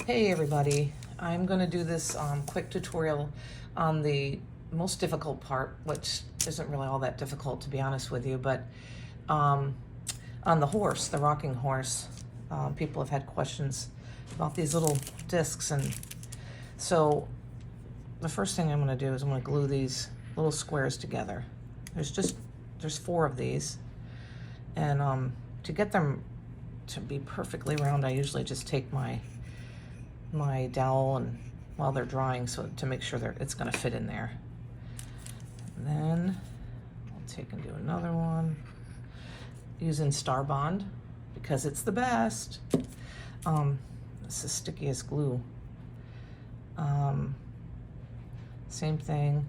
Hey everybody, I'm going to do this quick tutorial on the most difficult part, which isn't really all that difficult to be honest with you, but on the horse, the rocking horse. People have had questions about these little discs, and so the first thing I'm going to do is I'm going to glue these little squares together. There's 4 of these, and to get them to be perfectly round, I usually just take my dowel and while they're drying, so to make sure it's going to fit in there. And then I'll take and do another one using Star Bond because it's the best. This is sticky as glue. Same thing.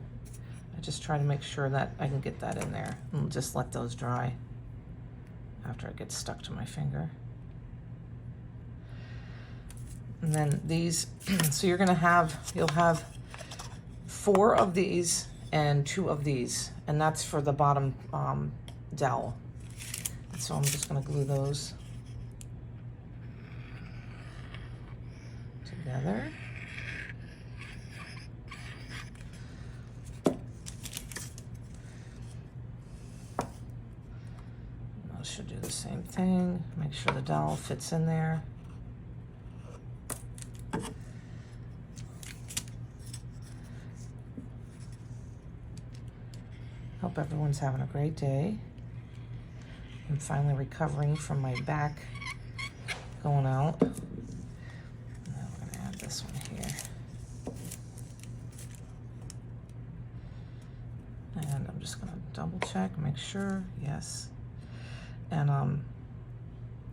I just try to make sure that I can get that in there and just let those dry after it gets stuck to my finger. And then these, so you'll have 4 of these and 2 of these, and that's for the bottom dowel. So I'm just going to glue those together. I should do the same thing. Make sure the dowel fits in there. Hope everyone's having a great day. I'm finally recovering from my back going out. Now we're going to add this one here. And I'm just going to double check, make sure, yes. And I'm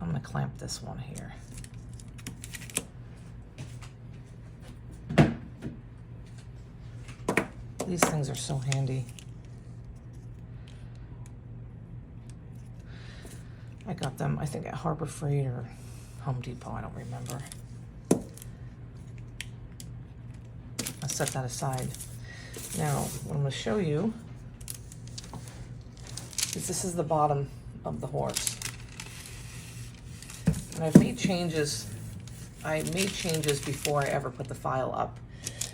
going to clamp this one here. These things are so handy. I got them, I think, at Harbor Freight or Home Depot, I don't remember. I'll set that aside. Now, what I'm going to show you is this is the bottom of the horse. And I've made changes. I made changes before I ever put the file up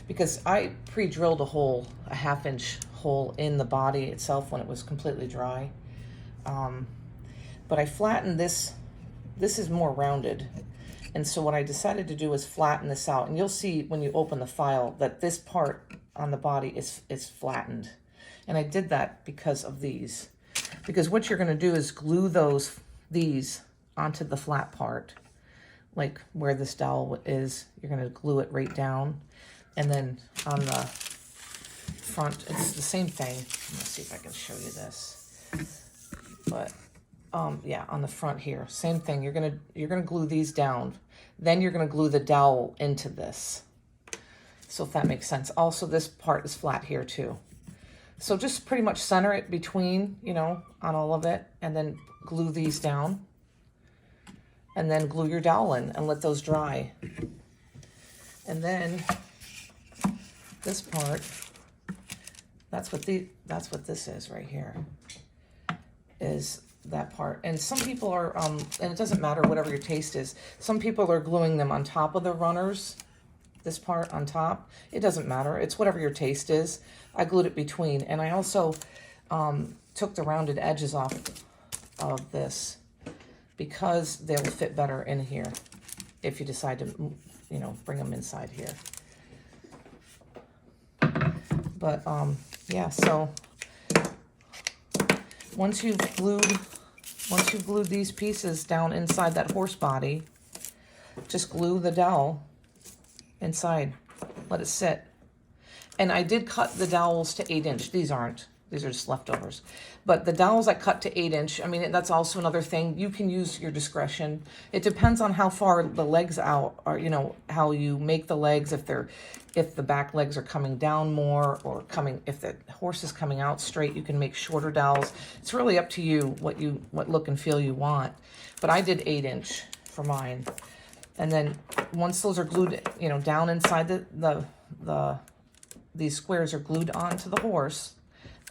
because I pre-drilled a 1/2-inch hole in the body itself when it was completely dry. But I flattened this. This is more rounded. And so what I decided to do is flatten this out. And you'll see when you open the file that this part on the body is flattened. And I did that because of these. Because what you're going to do is glue these onto the flat part. Like where this dowel is, you're going to glue it right down. And then on the front, it's the same thing. Let's see if I can show you this. But yeah, on the front here, same thing. You're gonna glue these down. Then you're gonna glue the dowel into this. So if that makes sense. Also, this part is flat here too. So just pretty much center it between, on all of it, and then glue these down. And then glue your dowel in and let those dry. And then this part, that's what this is right here. Is that part. And some people are, and it doesn't matter whatever your taste is, some people are gluing them on top of the runners, this part on top. It doesn't matter. It's whatever your taste is. I glued it between. And I also took the rounded edges off of this because they'll fit better in here if you decide to, bring them inside here. But, yeah, so once you've glued these pieces down inside that horse body, just glue the dowel inside. Let it sit. And I did cut the dowels to 8-inch. These aren't. These are just leftovers. But the dowels I cut to 8-inch. I mean, that's also another thing. You can use your discretion. It depends on how far the legs out are, how you make the legs, if the back legs are coming down more or if the horse is coming out straight, you can make shorter dowels. It's really up to you what look and feel you want. But I did 8-inch for mine. And then once those are glued, down inside these squares are glued onto the horse,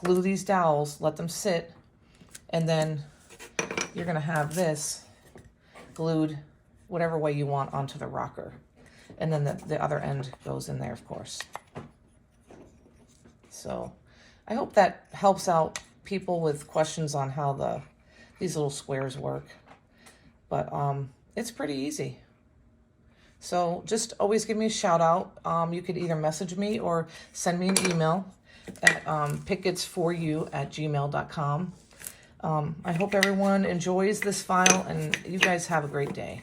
glue these dowels, let them sit, and then you're going to have this glued whatever way you want onto the rocker. And then the other end goes in there, of course. So I hope that helps out people with questions on how these little squares work. But it's pretty easy. So just always give me a shout out. You could either message me or send me an email at picketsforyou@gmail.com. I hope everyone enjoys this file, and you guys have a great day.